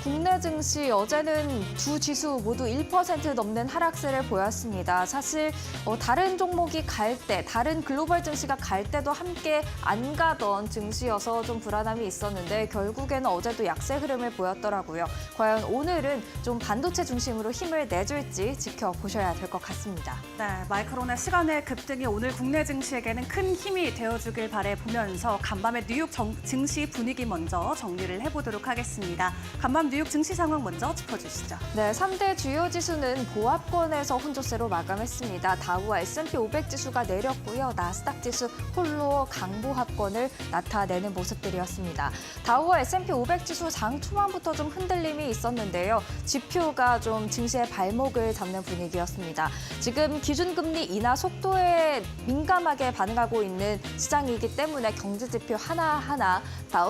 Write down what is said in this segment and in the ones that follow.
국내 증시 어제는 두 지수 모두 1% 넘는 하락세를 보였습니다. 사실 다른 종목이 갈 때, 다른 글로벌 증시가 갈 때도 함께 안 가던 증시여서 좀 불안함이 있었는데 결국에는 어제도 약세 흐름을 보였더라고요. 과연 오늘은 좀 반도체 중심으로 힘을 내줄지 지켜보셔야 될 것 같습니다. 네, 마이크론의 시간의 급등이 오늘 국내 증시에게는 큰 힘이 되어주길 바라보면서 간밤의 뉴욕 증시 분위기 먼저 정리를 해보도록 하겠습니다. 간밤 뉴욕 증시 상황 먼저 짚어주시죠. 네, 3대 주요 지수는 보합권에서 혼조세로 마감했습니다. 다우와 S&P 500 지수가 내렸고요. 나스닥 지수 홀로 강보합권을 나타내는 모습들이었습니다. 다우와 S&P 500 지수 장 초반부터 좀 흔들림이 있었는데요. 지표가 좀 증시의 발목을 잡는 분위기였습니다. 지금 기준금리 인하 속도에 민감하게 반응하고 있는 시장이기 때문에 경제지표 하나하나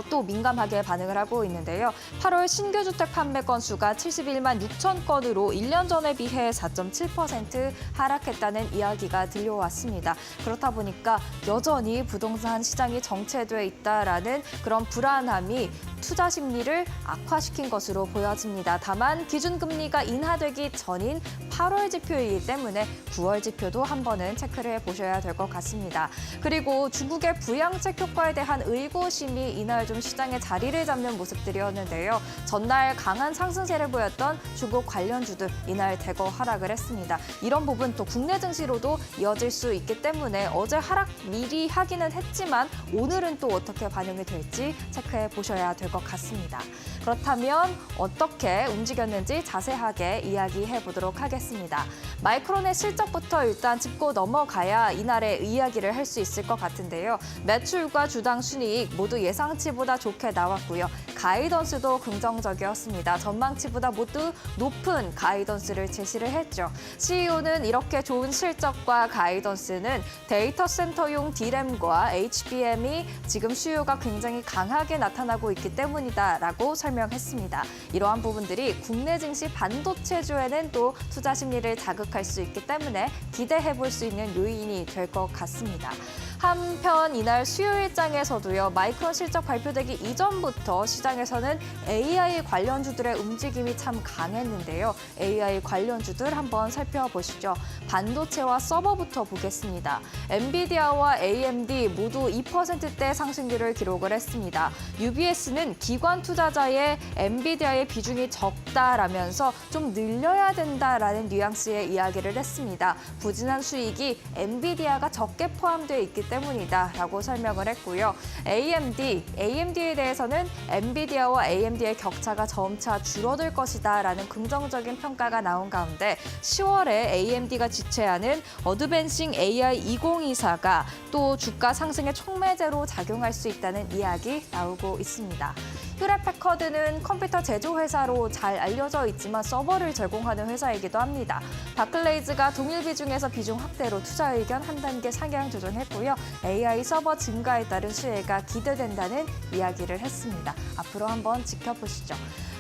또 민감하게 반응을 하고 있는데요. 8월 신규 주택 판매 건수가 71만 6천 건으로 1년 전에 비해 4.7% 하락했다는 이야기가 들려왔습니다. 그렇다 보니까 여전히 부동산 시장이 정체돼 있다라는 그런 불안함이 투자 심리를 악화시킨 것으로 보여집니다. 다만 기준금리가 인하되기 전인 8월 지표이기 때문에 9월 지표도 한 번은 체크를 해보셔야 될 것 같습니다. 그리고 중국의 부양책 효과에 대한 의구심이 이날 좀 시장에 자리를 잡는 모습들이었는데요. 전날 강한 상승세를 보였던 중국 관련주들 이날 대거 하락을 했습니다. 이런 부분 또 국내 증시로도 이어질 수 있기 때문에 어제 하락 미리 하기는 했지만 오늘은 또 어떻게 반영이 될지 체크해 보셔야 될 것 같습니다. 그렇다면 어떻게 움직였는지 자세하게 이야기해 보도록 하겠습니다. 마이크론의 실적부터 일단 짚고 넘어가야 이날의 이야기를 할 수 있을 것 같은데요. 매출과 주당 순이익 모두 예상치보다 좋게 나왔고요. 가이던스도 긍정적이었습니다. 전망치보다 모두 높은 가이던스를 제시를 했죠. CEO는 이렇게 좋은 실적과 가이던스는 데이터 센터용 D램과 HBM이 지금 수요가 굉장히 강하게 나타나고 있기 때문이다라고 설명했습니다. 이러한 부분들이 국내 증시 반도체주에는 또 투자 심리를 자극할 수 있기 때문에 기대해 볼 수 있는 요인이 될 것 같습니다. 한편 이날 수요일장에서도요. 마이크론 실적 발표되기 이전부터 시장에서는 AI 관련주들의 움직임이 참 강했는데요. AI 관련주들 한번 살펴보시죠. 반도체와 서버부터 보겠습니다. 엔비디아와 AMD 모두 2%대 상승률을 기록을 했습니다. UBS는 기관 투자자의 엔비디아의 비중이 적다라면서 좀 늘려야 된다라는 뉘앙스의 이야기를 했습니다. 부진한 수익이 엔비디아가 적게 포함되어 있기 때문이다라고 설명을 했고요. AMD에 대해서는 엔비디아와 AMD의 격차가 점차 줄어들 것이다라는 긍정적인 평가가 나온 가운데 10월에 AMD가 지체하는 어드밴싱 AI 2024가 또 주가 상승의 촉매제로 작용할 수 있다는 이야기 나오고 있습니다. 휴렛패커드는 컴퓨터 제조회사로 잘 알려져 있지만 서버를 제공하는 회사이기도 합니다. 바클레이즈가 동일 비중에서 비중 확대로 투자 의견 한 단계 상향 조정했고요. AI 서버 증가에 따른 수혜가 기대된다는 이야기를 했습니다. 앞으로 한번 지켜보시죠.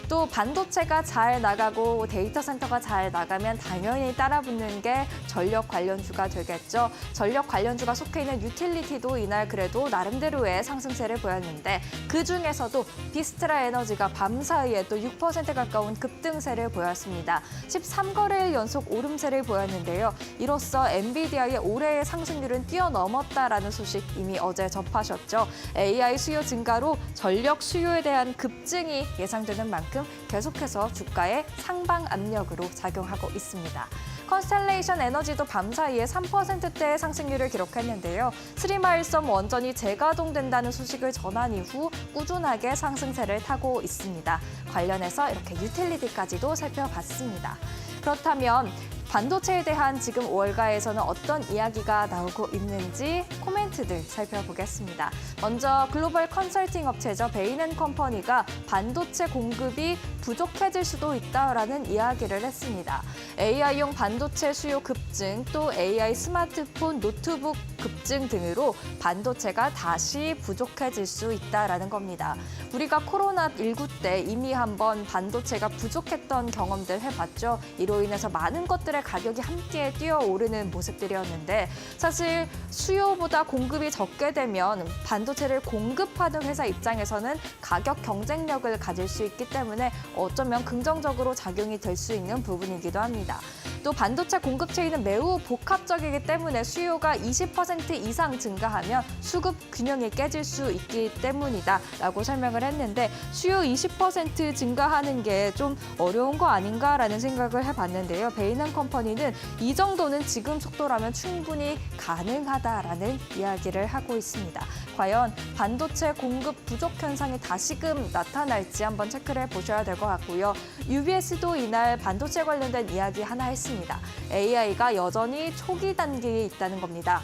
또 반도체가 잘 나가고 데이터 센터가 잘 나가면 당연히 따라붙는 게 전력 관련주가 되겠죠. 전력 관련주가 속해 있는 유틸리티도 이날 그래도 나름대로의 상승세를 보였는데 그중에서도 비스트라 에너지가 밤 사이에 또 6% 가까운 급등세를 보였습니다. 13거래일 연속 오름세를 보였는데요. 이로써 엔비디아의 올해의 상승률은 뛰어넘었다라는 소식 이미 어제 접하셨죠. AI 수요 증가로 전력 수요에 대한 급증이 예상되는 만큼 계속해서 주가에 상방 압력으로 작용하고 있습니다. 컨스텔레이션 에너지도 밤 사이에 3%대의 상승률을 기록했는데요. 스리마일섬 원전이 재가동된다는 소식을 전한 이후 꾸준하게 상승세를 타고 있습니다. 관련해서 이렇게 유틸리티까지도 살펴봤습니다. 그렇다면 반도체에 대한 지금 월가에서는 어떤 이야기가 나오고 있는지 코멘트들 살펴보겠습니다. 먼저 글로벌 컨설팅 업체죠. 베인앤컴퍼니가 반도체 공급이 부족해질 수도 있다라는 이야기를 했습니다. AI용 반도체 수요 급증, 또 AI 스마트폰, 노트북 급증 등으로 반도체가 다시 부족해질 수 있다라는 겁니다. 우리가 코로나19 때 이미 한번 반도체가 부족했던 경험들 해봤죠. 이로 인해서 많은 것들의 반도체들의 가격이 함께 뛰어오르는 모습들이었는데 사실 수요보다 공급이 적게 되면 반도체를 공급하는 회사 입장에서는 가격 경쟁력을 가질 수 있기 때문에 어쩌면 긍정적으로 작용이 될 수 있는 부분이기도 합니다. 또 반도체 공급 체인은 매우 복합적이기 때문에 수요가 20% 이상 증가하면 수급 균형이 깨질 수 있기 때문이다라고 설명을 했는데 수요 20% 증가하는 게 좀 어려운 거 아닌가라는 생각을 해봤는데요. 베인앤컴퍼니는 이 정도는 지금 속도라면 충분히 가능하다라는 이야기를 하고 있습니다. 과연 반도체 공급 부족 현상이 다시금 나타날지 한번 체크를 해보셔야 될 것 같고요. UBS도 이날 반도체 관련된 이야기 하나 했습니다. AI가 여전히 초기 단계에 있다는 겁니다.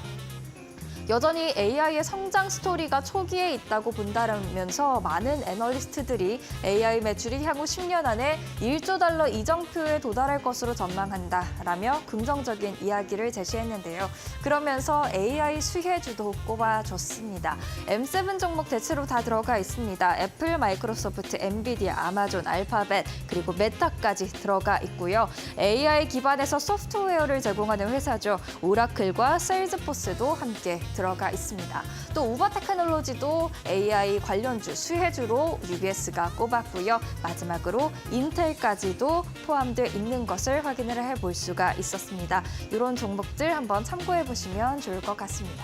여전히 AI의 성장 스토리가 초기에 있다고 본다면서 많은 애널리스트들이 AI 매출이 향후 10년 안에 1조 달러 이정표에 도달할 것으로 전망한다라며 긍정적인 이야기를 제시했는데요. 그러면서 AI 수혜주도 꼽아줬습니다. M7 종목 대체로 다 들어가 있습니다. 애플, 마이크로소프트, 엔비디아, 아마존, 알파벳, 그리고 메타까지 들어가 있고요. AI 기반에서 소프트웨어를 제공하는 회사죠. 오라클과 세일즈포스도 함께 들어가 있습니다. 또 우버 테크놀로지도 AI 관련주, 수혜주로 UBS가 꼽았고요. 마지막으로 인텔까지도 포함되어 있는 것을 확인을 해볼 수가 있었습니다. 이런 종목들 한번 참고해 보시면 좋을 것 같습니다.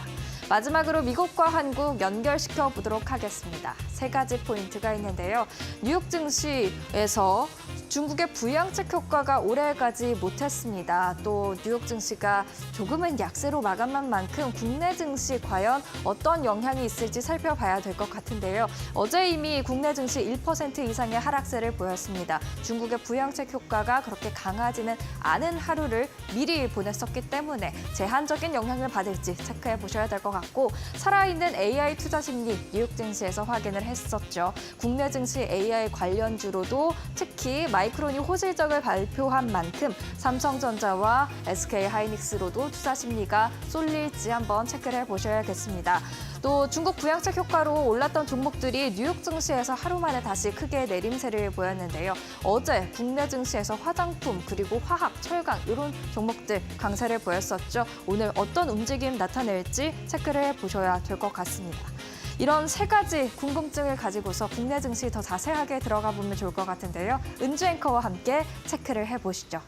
마지막으로 미국과 한국 연결시켜 보도록 하겠습니다. 세 가지 포인트가 있는데요. 뉴욕 증시에서 중국의 부양책 효과가 오래가지 못했습니다. 또 뉴욕 증시가 조금은 약세로 마감한 만큼 국내 증시 과연 어떤 영향이 있을지 살펴봐야 될 것 같은데요. 어제 이미 국내 증시 1% 이상의 하락세를 보였습니다. 중국의 부양책 효과가 그렇게 강하지는 않은 하루를 미리 보냈었기 때문에 제한적인 영향을 받을지 체크해 보셔야 될 것 같고 살아있는 AI 투자 심리 뉴욕 증시에서 확인을 했었죠. 국내 증시 AI 관련주로도 특히 마이크론이 호실적을 발표한 만큼 삼성전자와 SK하이닉스로도 투자 심리가 쏠릴지 한번 체크를 해보셔야겠습니다. 또 중국 부양책 효과로 올랐던 종목들이 뉴욕 증시에서 하루 만에 다시 크게 내림세를 보였는데요. 어제 국내 증시에서 화장품 그리고 화학, 철강 이런 종목들 강세를 보였었죠. 오늘 어떤 움직임 나타낼지 체크를 해보셔야 될 것 같습니다. 이런 세 가지 궁금증을 가지고서 국내 증시 더 자세하게 들어가 보면 좋을 것 같은데요. 은주 앵커와 함께 체크를 해보시죠.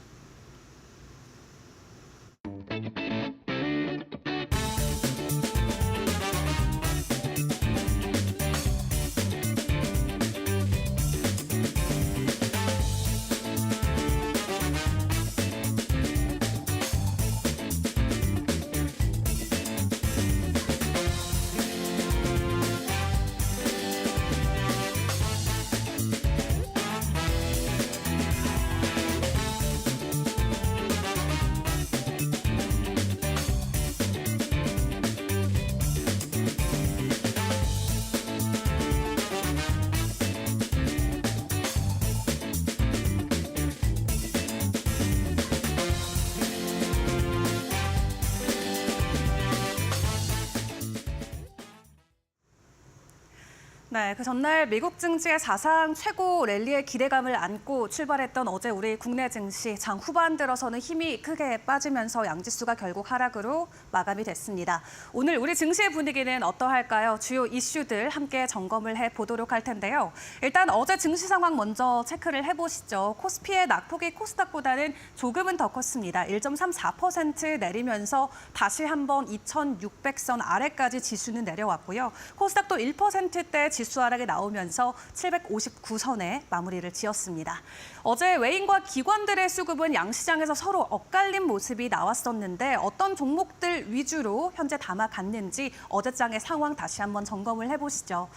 네, 그 전날 미국 증시의 사상 최고 랠리의 기대감을 안고 출발했던 어제 우리 국내 증시 장 후반 들어서는 힘이 크게 빠지면서 양지수가 결국 하락으로 마감이 됐습니다. 오늘 우리 증시의 분위기는 어떠할까요? 주요 이슈들 함께 점검을 해보도록 할 텐데요. 일단 어제 증시 상황 먼저 체크를 해보시죠. 코스피의 낙폭이 코스닥보다는 조금은 더 컸습니다. 1.34% 내리면서 다시 한번 2,600선 아래까지 지수는 내려왔고요. 코스닥도 1%대 지수 하락이 나오면서 759선에 마무리를 지었습니다. 어제 외인과 기관들의 수급은 양시장에서 서로 엇갈린 모습이 나왔었는데 어떤 종목들 위주로 현재 담아갔는지 어제장의 상황 다시 한번 점검을 해보시죠.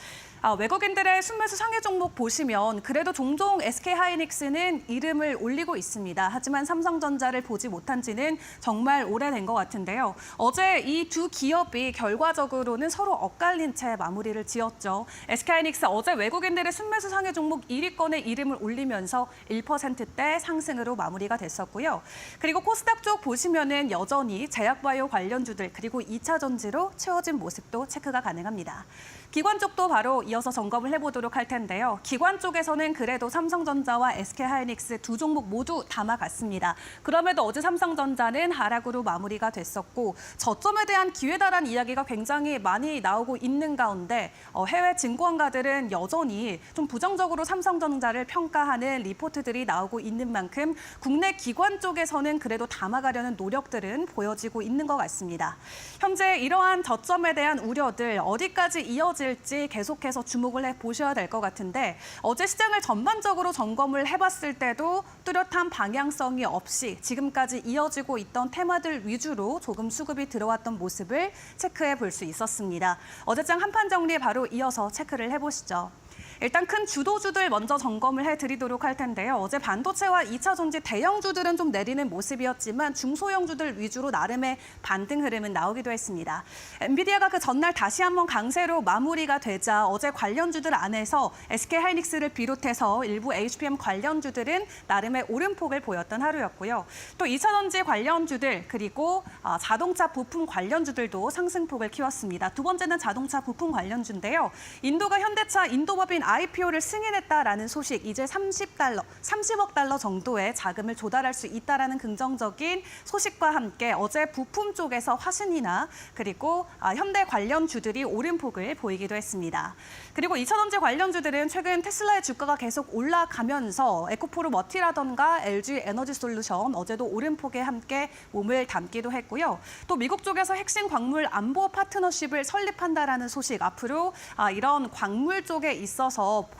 외국인들의 순매수 상해 종목 보시면 그래도 종종 SK하이닉스는 이름을 올리고 있습니다. 하지만 삼성전자를 보지 못한 지는 정말 오래된 것 같은데요. 어제 이 두 기업이 결과적으로는 서로 엇갈린 채 마무리를 지었죠. SK하이닉스 어제 외국인들의 순매수 상해 종목 1위권에 이름을 올리면서 1%대 상승으로 마무리가 됐었고요. 그리고 코스닥 쪽 보시면은 여전히 제약바이오 관련주들 그리고 2차 전지로 채워진 모습도 체크가 가능합니다. 기관 쪽도 바로 이어서 점검을 해보도록 할 텐데요. 기관 쪽에서는 그래도 삼성전자와 SK하이닉스 두 종목 모두 담아갔습니다. 그럼에도 어제 삼성전자는 하락으로 마무리가 됐었고 저점에 대한 기회다라는 이야기가 굉장히 많이 나오고 있는 가운데 해외 증권가들은 여전히 좀 부정적으로 삼성전자를 평가하는 리포트들이 나오고 있는 만큼 국내 기관 쪽에서는 그래도 담아가려는 노력들은 보여지고 있는 것 같습니다. 현재 이러한 저점에 대한 우려들 어디까지 이어질지 계속해서 주목을 해보셔야 될 것 같은데 어제 시장을 전반적으로 점검을 해봤을 때도 뚜렷한 방향성이 없이 지금까지 이어지고 있던 테마들 위주로 조금 수급이 들어왔던 모습을 체크해 볼 수 있었습니다. 어제장 한판 정리 바로 이어서 체크를 해보시죠. 일단 큰 주도주들 먼저 점검을 해드리도록 할 텐데요. 어제 반도체와 2차 전지 대형주들은 좀 내리는 모습이었지만 중소형주들 위주로 나름의 반등 흐름은 나오기도 했습니다. 엔비디아가 그 전날 다시 한번 강세로 마무리가 되자 어제 관련주들 안에서 SK하이닉스를 비롯해서 일부 HPM 관련주들은 나름의 오름폭을 보였던 하루였고요. 또 2차 전지 관련주들 그리고 자동차 부품 관련주들도 상승폭을 키웠습니다. 두 번째는 자동차 부품 관련주인데요. 인도가 현대차 인도법인 IPO를 승인했다라는 소식, 이제 30억 달러 정도의 자금을 조달할 수 있다라는 긍정적인 소식과 함께 어제 부품 쪽에서 화신이나 그리고 현대 관련주들이 오름폭을 보이기도 했습니다. 그리고 2차 전지 관련주들은 최근 테슬라의 주가가 계속 올라가면서 에코프로머티라던가 LG 에너지솔루션 어제도 오름폭에 함께 몸을 담기도 했고요. 또 미국 쪽에서 핵심 광물 안보 파트너십을 설립한다라는 소식, 앞으로 이런 광물 쪽에 있어서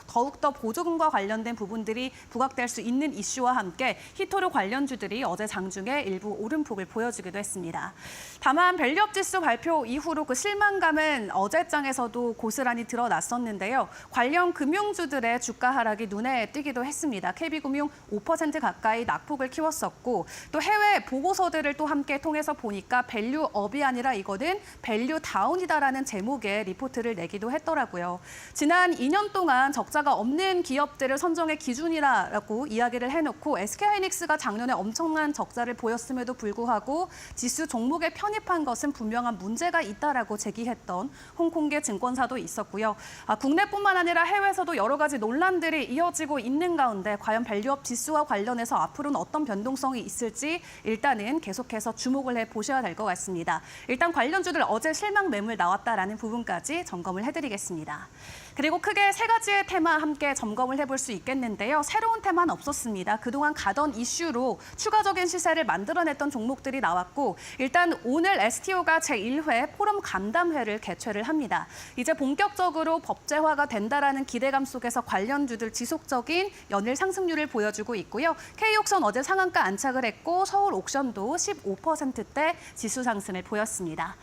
더욱더 보조금과 관련된 부분들이 부각될 수 있는 이슈와 함께 히토류 관련주들이 어제 장중에 일부 오름폭을 보여주기도 했습니다. 다만 밸류업 지수 발표 이후로 그 실망감은 어제장에서도 고스란히 드러났었는데요. 관련 금융주들의 주가 하락이 눈에 띄기도 했습니다. KB금융 5% 가까이 낙폭을 키웠었고 또 해외 보고서들을 또 함께 통해서 보니까 밸류업이 아니라 이거는 밸류다운이다라는 제목의 리포트를 내기도 했더라고요. 지난 2년 동안 적자가 없는 기업들을 선정의 기준이라고 이야기를 해놓고 SK하이닉스가 작년에 엄청난 적자를 보였음에도 불구하고 지수 종목에 편입한 것은 분명한 문제가 있다라고 제기했던 홍콩계 증권사도 있었고요. 국내뿐만 아니라 해외에서도 여러 가지 논란들이 이어지고 있는 가운데 과연 밸류업 지수와 관련해서 앞으로는 어떤 변동성이 있을지 일단은 계속해서 주목을 해보셔야 될 것 같습니다. 일단 관련주들 어제 실망 매물 나왔다라는 부분까지 점검을 해드리겠습니다. 그리고 크게 세 가지의 테마 함께 점검을 해볼 수 있겠는데요. 새로운 테마는 없었습니다. 그동안 가던 이슈로 추가적인 시세를 만들어냈던 종목들이 나왔고 일단 오늘 STO가 제1회 포럼 간담회를 개최를 합니다. 이제 본격적으로 법제화가 된다라는 기대감 속에서 관련주들 지속적인 연일 상승률을 보여주고 있고요. K옥션 어제 상한가 안착을 했고 서울 옥션도 15%대 지수 상승을 보였습니다.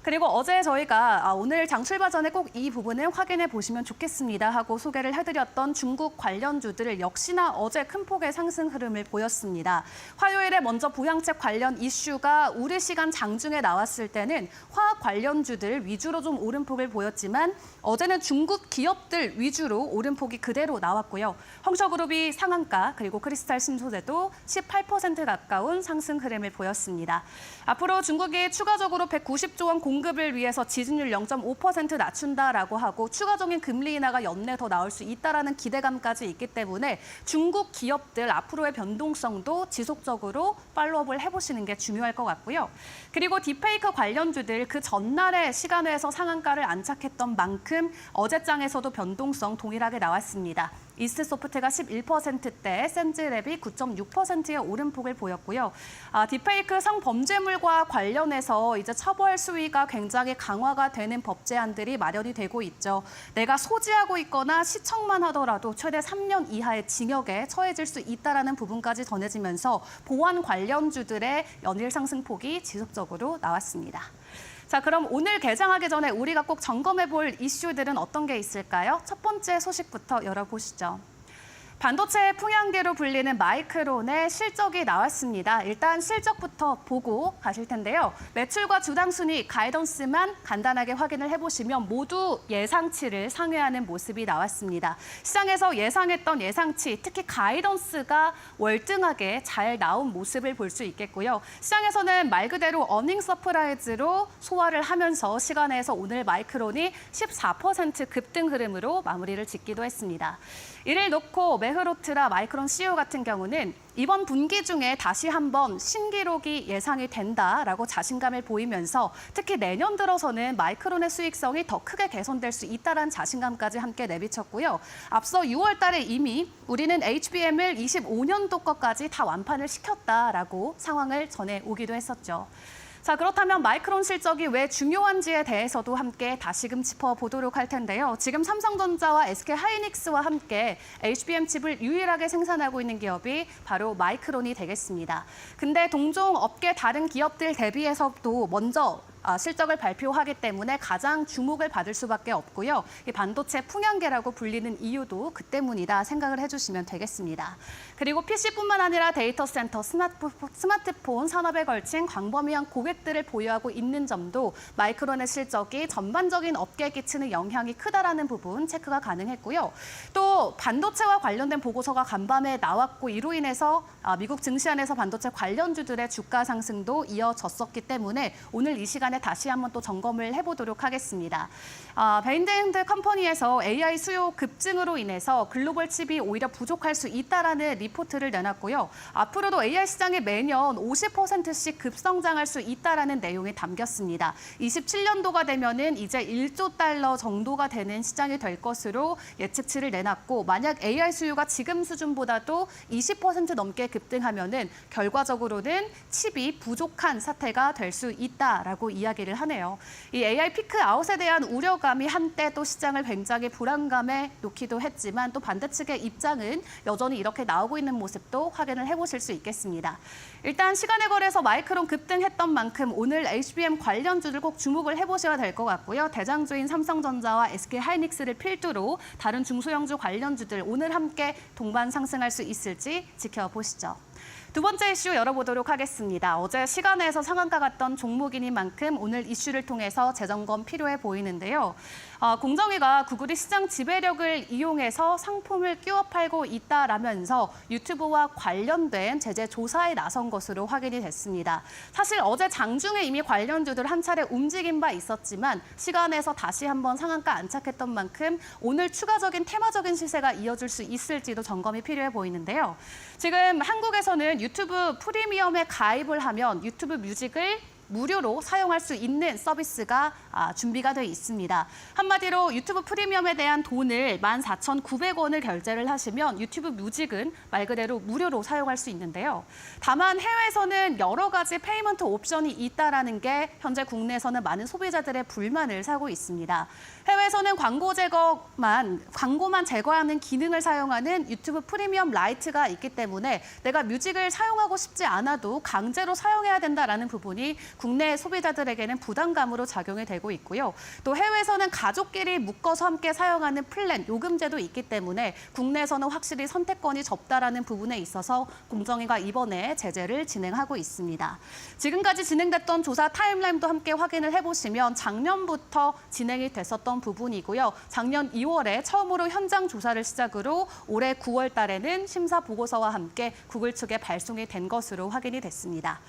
그리고 어제 저희가 오늘 장 출발 전에 꼭 이 부분을 확인해 보시면 좋겠습니다 하고 소개를 해드렸던 중국 관련주들 역시나 어제 큰 폭의 상승 흐름을 보였습니다. 화요일에 먼저 부양책 관련 이슈가 우리 시간 장중에 나왔을 때는 화학 관련주들 위주로 좀 오름폭을 보였지만 어제는 중국 기업들 위주로 오름폭이 그대로 나왔고요. 헝셔그룹이 상한가 그리고 크리스탈 신소재도 18% 가까운 상승 흐름을 보였습니다. 앞으로 중국이 추가적으로 190조 원 공급을 위해서 지준율 0.5% 낮춘다라고 하고 추가적인 금리 인하가 연내 더 나올 수 있다라는 기대감까지 있기 때문에 중국 기업들 앞으로의 변동성도 지속적으로 팔로우업을 해보시는 게 중요할 것 같고요. 그리고 딥페이크 관련주들 그 전날에 시간외에서 상한가를 안착했던 만큼 어제장에서도 변동성 동일하게 나왔습니다. 이스트소프트가 11%대, 센즈랩이 9.6%의 오름폭을 보였고요. 딥페이크 성범죄물과 관련해서 이제 처벌 수위가 굉장히 강화가 되는 법 제안들이 마련이 되고 있죠. 내가 소지하고 있거나 시청만 하더라도 최대 3년 이하의 징역에 처해질 수 있다는 부분까지 전해지면서 보안 관련주들의 연일 상승폭이 지속적으로 나왔습니다. 자, 그럼 오늘 개장하기 전에 우리가 꼭 점검해 볼 이슈들은 어떤 게 있을까요? 첫 번째 소식부터 열어보시죠. 반도체 풍향계로 불리는 마이크론의 실적이 나왔습니다. 일단 실적부터 보고 가실 텐데요. 매출과 주당 순위, 가이던스만 간단하게 확인을 해보시면 모두 예상치를 상회하는 모습이 나왔습니다. 시장에서 예상했던 예상치, 특히 가이던스가 월등하게 잘 나온 모습을 볼 수 있겠고요. 시장에서는 말 그대로 어닝 서프라이즈로 소화를 하면서 시간에서 오늘 마이크론이 14% 급등 흐름으로 마무리를 짓기도 했습니다. 이를 놓고 메흐로트라 마이크론 CEO 같은 경우는 이번 분기 중에 다시 한번 신기록이 예상이 된다라고 자신감을 보이면서 특히 내년 들어서는 마이크론의 수익성이 더 크게 개선될 수 있다는 자신감까지 함께 내비쳤고요. 앞서 6월 달에 이미 우리는 HBM을 25년도 것까지 다 완판을 시켰다라고 상황을 전해오기도 했었죠. 자, 그렇다면 마이크론 실적이 왜 중요한지에 대해서도 함께 다시금 짚어보도록 할 텐데요. 지금 삼성전자와 SK하이닉스와 함께 HBM 칩을 유일하게 생산하고 있는 기업이 바로 마이크론이 되겠습니다. 근데 동종 업계 다른 기업들 대비해서도 먼저 실적을 발표하기 때문에 가장 주목을 받을 수밖에 없고요. 이 반도체 풍향계라고 불리는 이유도 그 때문이다 생각을 해주시면 되겠습니다. 그리고 PC뿐만 아니라 데이터 센터, 스마트폰 산업에 걸친 광범위한 고객들을 보유하고 있는 점도 마이크론의 실적이 전반적인 업계에 끼치는 영향이 크다라는 부분 체크가 가능했고요. 또 반도체와 관련된 보고서가 간밤에 나왔고 이로 인해서 미국 증시안에서 반도체 관련주들의 주가 상승도 이어졌었기 때문에 오늘 이 시간에 다시 한번 또 점검을 해보도록 하겠습니다. 베인드핸드 컴퍼니에서 AI 수요 급증으로 인해서 글로벌 칩이 오히려 부족할 수 있다라는 리포트를 내놨고요. 앞으로도 AI 시장이 매년 50%씩 급성장할 수 있다라는 내용이 담겼습니다. 27년도가 되면은 이제 1조 달러 정도가 되는 시장이 될 것으로 예측치를 내놨고 만약 AI 수요가 지금 수준보다도 20% 넘게 급등하면은 결과적으로는 칩이 부족한 사태가 될 수 있다라고 이야기를 하네요. 이 AI 피크 아웃에 대한 우려감이 한때 또 시장을 굉장히 불안감에 놓기도 했지만 또 반대 측의 입장은 여전히 이렇게 나오고 있는 모습도 확인을 해보실 수 있겠습니다. 일단 시간의 거래에서 마이크론 급등했던 만큼 오늘 HBM 관련주들 꼭 주목을 해보셔야 될 것 같고요. 대장주인 삼성전자와 SK하이닉스를 필두로 다른 중소형주 관련주들 오늘 함께 동반 상승할 수 있을지 지켜보시죠. 두 번째 이슈 열어보도록 하겠습니다. 어제 시간에서 상한가 갔던 종목이니만큼 오늘 이슈를 통해서 재점검 필요해 보이는데요. 공정위가 구글이 시장 지배력을 이용해서 상품을 끼워 팔고 있다라면서 유튜브와 관련된 제재 조사에 나선 것으로 확인이 됐습니다. 사실 어제 장중에 이미 관련주들 한 차례 움직인 바 있었지만 시간에서 다시 한번 상한가 안착했던 만큼 오늘 추가적인 테마적인 시세가 이어질 수 있을지도 점검이 필요해 보이는데요. 지금 한국에서는 유튜브 프리미엄에 가입을 하면 유튜브 뮤직을 무료로 사용할 수 있는 서비스가 준비가 돼 있습니다. 한마디로 유튜브 프리미엄에 대한 돈을 14,900원을 결제를 하시면 유튜브 뮤직은 말 그대로 무료로 사용할 수 있는데요. 다만 해외에서는 여러 가지 페이먼트 옵션이 있다라는 게 현재 국내에서는 많은 소비자들의 불만을 사고 있습니다. 해외에서는 광고만 제거하는 기능을 사용하는 유튜브 프리미엄 라이트가 있기 때문에 내가 뮤직을 사용하고 싶지 않아도 강제로 사용해야 된다라는 부분이 국내 소비자들에게는 부담감으로 작용이 되고 있고요. 또 해외에서는 가족끼리 묶어서 함께 사용하는 플랜, 요금제도 있기 때문에 국내에서는 확실히 선택권이 적다라는 부분에 있어서 공정위가 이번에 제재를 진행하고 있습니다. 지금까지 진행됐던 조사 타임라인도 함께 확인을 해보시면 작년부터 진행이 됐었던 부분이고요. 작년 2월에 처음으로 현장 조사를 시작으로 올해 9월 달에는 심사 보고서와 함께 구글 측에 발송이 된 것으로 확인이 됐습니다.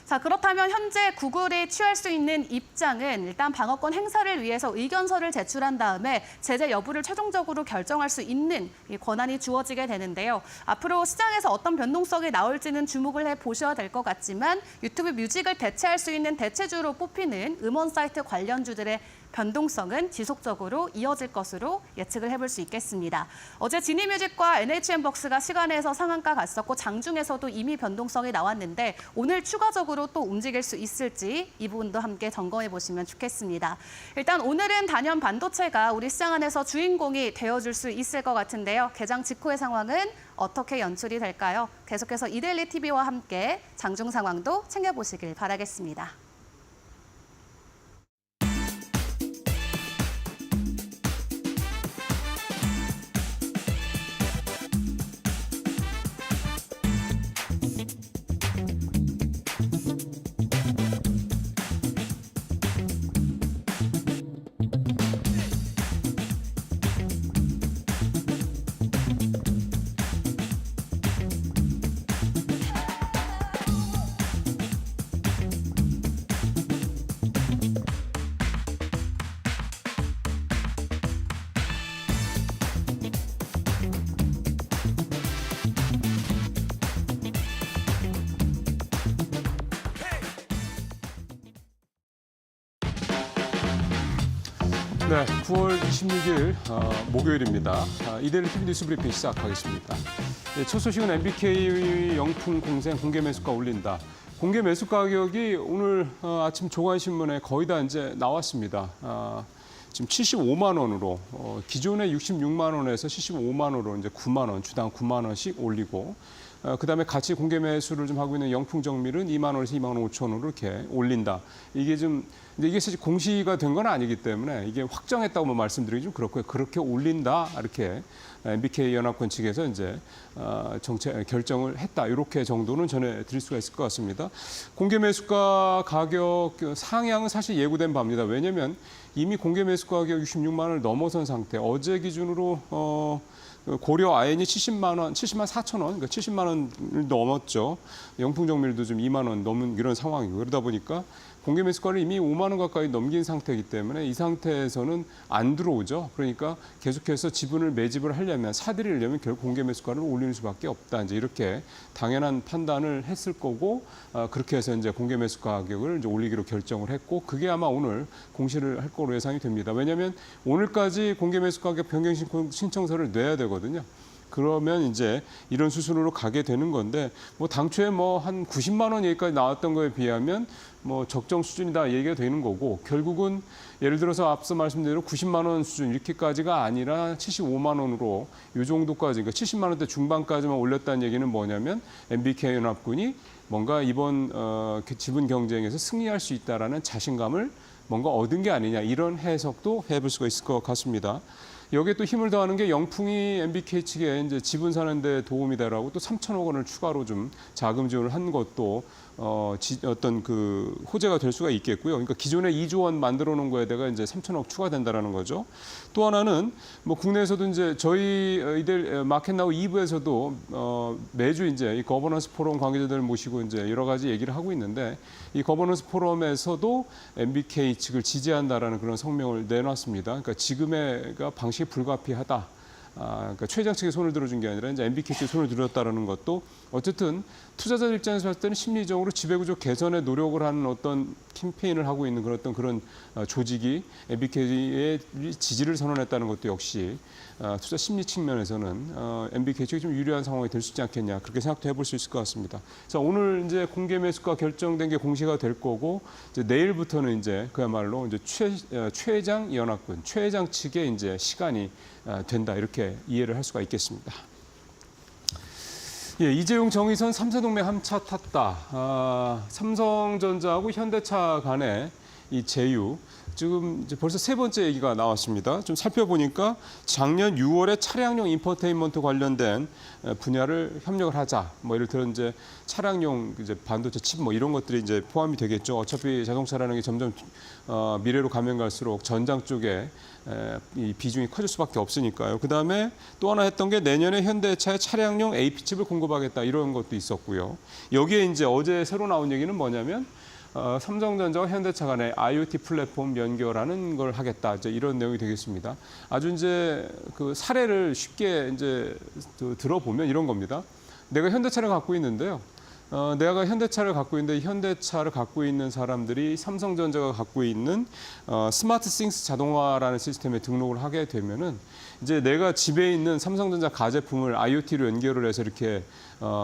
자, 그렇다면 현재 구글이 취할 수 있는 입장은 일단 방어권 행사를 위해서 의견서를 제출한 다음에 제재 여부를 최종적으로 결정할 수 있는 권한이 주어지게 되는데요. 앞으로 시장에서 어떤 변동성이 나올지는 주목을 해보셔야 될 것 같지만 유튜브 뮤직을 대체할 수 있는 대체주로 뽑히는 음원 사이트 관련주들의 변동성은 지속적으로 이어질 것으로 예측을 해볼 수 있겠습니다. 어제 지니뮤직과 NHN벅스가 시간에서 상한가 갔었고 장중에서도 이미 변동성이 나왔는데 오늘 추가적으로 또 움직일 수 있을지 이 부분도 함께 점검해 보시면 좋겠습니다. 일단 오늘은 단연 반도체가 우리 시장 안에서 주인공이 되어줄 수 있을 것 같은데요. 개장 직후의 상황은 어떻게 연출이 될까요? 계속해서 이데일리 TV와 함께 장중 상황도 챙겨보시길 바라겠습니다. 네, 9월 26일 목요일입니다. 이데일리 TV 뉴스 브리핑 시작하겠습니다. 첫 소식은 MBK 영풍 공생 공개 매수가 올린다. 공개 매수 가격이 오늘 아침 조간신문에 거의 다 이제 나왔습니다. 지금 75만 원으로 기존의 66만 원에서 75만 원으로 이제 9만 원, 주당 9만 원씩 올리고 그다음에 같이 공개 매수를 좀 하고 있는 영풍정밀은 2만 원에서 2만 원 5천 원으로 이렇게 올린다. 이게 좀 근데 이게 사실 공시가 된 건 아니기 때문에 이게 확정했다고 말씀드리기 좀 그렇고요. 그렇게 올린다 이렇게 MBK 연합군 측에서 이제 결정을 했다. 이렇게 정도는 전해드릴 수가 있을 것 같습니다. 공개 매수가 가격 상향은 사실 예고된 바입니다. 왜냐하면 이미 공개 매수 가격 66만 원을 넘어선 상태. 어제 기준으로 고려 아연이 70만 4천 원, 그러니까 70만 원을 넘었죠. 영풍정밀도 좀 2만 원 넘은 이런 상황이고 그러다 보니까 공개 매수가를 이미 5만 원 가까이 넘긴 상태이기 때문에 이 상태에서는 안 들어오죠. 그러니까 계속해서 지분을 매집을 하려면 사들이려면 결국 공개 매수가를 올리는 수밖에 없다. 이제 이렇게 당연한 판단을 했을 거고 그렇게 해서 이제 공개 매수 가격을 이제 올리기로 결정을 했고 그게 아마 오늘 공시를 할 거로 예상이 됩니다. 왜냐하면 오늘까지 공개 매수 가격 변경 신청서를 내야 되거든요. 그러면 이제 이런 수순으로 가게 되는 건데 뭐 당초에 뭐 한 90만 원 얘기까지 나왔던 거에 비하면 뭐 적정 수준이다 얘기가 되는 거고 결국은 예를 들어서 앞서 말씀드린 90만 원 수준 이렇게까지가 아니라 75만 원으로 이 정도까지 그러니까 70만 원대 중반까지만 올렸다는 얘기는 뭐냐면 MBK 연합군이 뭔가 이번 지분 경쟁에서 승리할 수 있다라는 자신감을 뭔가 얻은 게 아니냐 이런 해석도 해볼 수가 있을 것 같습니다. 여기에 또 힘을 더하는 게 영풍이 MBK 측에 이제 지분 사는 데 도움이 되라고 또 3천억 원을 추가로 좀 자금 지원을 한 것도 어떤 그 호재가 될 수가 있겠고요. 그러니까 기존에 2조 원 만들어 놓은 거에다가 이제 3천억 추가된다라는 거죠. 또 하나는 뭐 국내에서도 이제 저희 이들 마켓나우 2부에서도 매주 이제 이 거버넌스 포럼 관계자들 모시고 이제 여러 가지 얘기를 하고 있는데 이 거버넌스 포럼에서도 MBK 측을 지지한다라는 그런 성명을 내놨습니다. 그러니까 지금의 방식이 불가피하다. 그러니까 최장 측에 손을 들어준 게 아니라 이제 MBK 측에 손을 들었다라는 것도 어쨌든 투자자들 입장에서 봤을 때는 심리적으로 지배구조 개선에 노력을 하는 어떤 캠페인을 하고 있는 그런 조직이 MBK의 지지를 선언했다는 것도 역시 투자 심리 측면에서는 MBK 측이 좀 유리한 상황이 될 수 있지 않겠냐 그렇게 생각도 해볼 수 있을 것 같습니다. 자 오늘 이제 공개 매수가 결정된 게 공시가 될 거고 이제 내일부터는 이제 그야말로 이제 최장 연합군 최장 측의 이제 시간이 된다 이렇게 이해를 할 수가 있겠습니다. 예, 이재용 정의선 3세 동맹 함차 탔다. 삼성전자하고 현대차 간의 이 제휴 지금 이제 벌써 세 번째 얘기가 나왔습니다. 좀 살펴보니까 작년 6월에 차량용 인포테인먼트 관련된 분야를 협력을 하자. 뭐 예를 들어 이제 차량용 이제 반도체 칩 뭐 이런 것들이 이제 포함이 되겠죠. 어차피 자동차라는 게 점점 미래로 가면 갈수록 전장 쪽에 이 비중이 커질 수밖에 없으니까요. 그다음에 또 하나 했던 게 내년에 현대차의 차량용 AP 칩을 공급하겠다 이런 것도 있었고요. 여기에 이제 어제 새로 나온 얘기는 뭐냐면 삼성전자와 현대차 간의 IoT 플랫폼 연결하는 걸 하겠다. 이제 이런 내용이 되겠습니다. 아주 이제 그 사례를 쉽게 이제 들어보면 이런 겁니다. 내가 현대차를 갖고 있는데요. 내가 현대차를 갖고 있는데 현대차를 갖고 있는 사람들이 삼성전자가 갖고 있는 스마트 싱스 자동화라는 시스템에 등록을 하게 되면은 이제 내가 집에 있는 삼성전자 가제품을 IoT로 연결을 해서 이렇게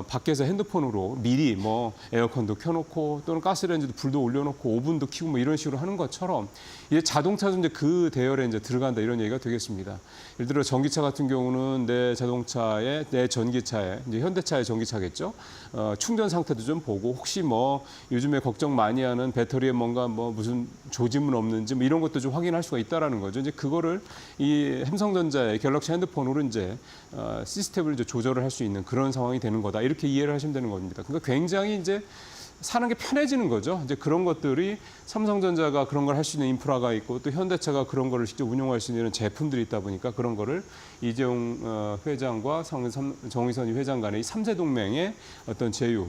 밖에서 핸드폰으로 미리 뭐 에어컨도 켜놓고 또는 가스레인지도 불도 올려놓고 오븐도 켜고 뭐 이런 식으로 하는 것처럼 이제 자동차도 이제 그 대열에 이제 들어간다 이런 얘기가 되겠습니다. 예를 들어 전기차 같은 경우는 내 자동차에 내 전기차에 이제 현대차의 전기차겠죠. 충전 상태도 좀 보고 혹시 뭐 요즘에 걱정 많이 하는 배터리에 뭔가 뭐 무슨 조짐은 없는지 뭐 이런 것도 좀 확인할 수가 있다라는 거죠. 이제 그거를 이 삼성전자의 갤럭시 핸드폰으로 이제 시스템을 이제 조절을 할 수 있는 그런 상황이 되는 거다. 이렇게 이해를 하시면 되는 겁니다. 그러니까 굉장히 이제 사는 게 편해지는 거죠. 이제 그런 것들이 삼성전자가 그런 걸 할 수 있는 인프라가 있고 또 현대차가 그런 거를 직접 운용할 수 있는 제품들이 있다 보니까 그런 거를 이재용 회장과 정의선 회장 간의 이 3세 동맹의 어떤 제휴,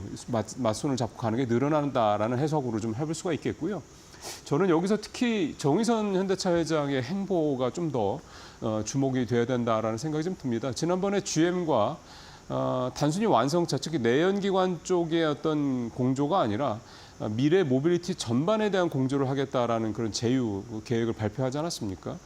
맞손을 잡고 가는 게 늘어난다라는 해석으로 좀 해볼 수가 있겠고요. 저는 여기서 특히 정의선 현대차 회장의 행보가 좀 더 주목이 돼야 된다라는 생각이 좀 듭니다. 지난번에 GM과 단순히 완성차, 특히 내연기관 쪽의 어떤 공조가 아니라 미래 모빌리티 전반에 대한 공조를 하겠다라는 그런 제휴 계획을 발표하지 않았습니까?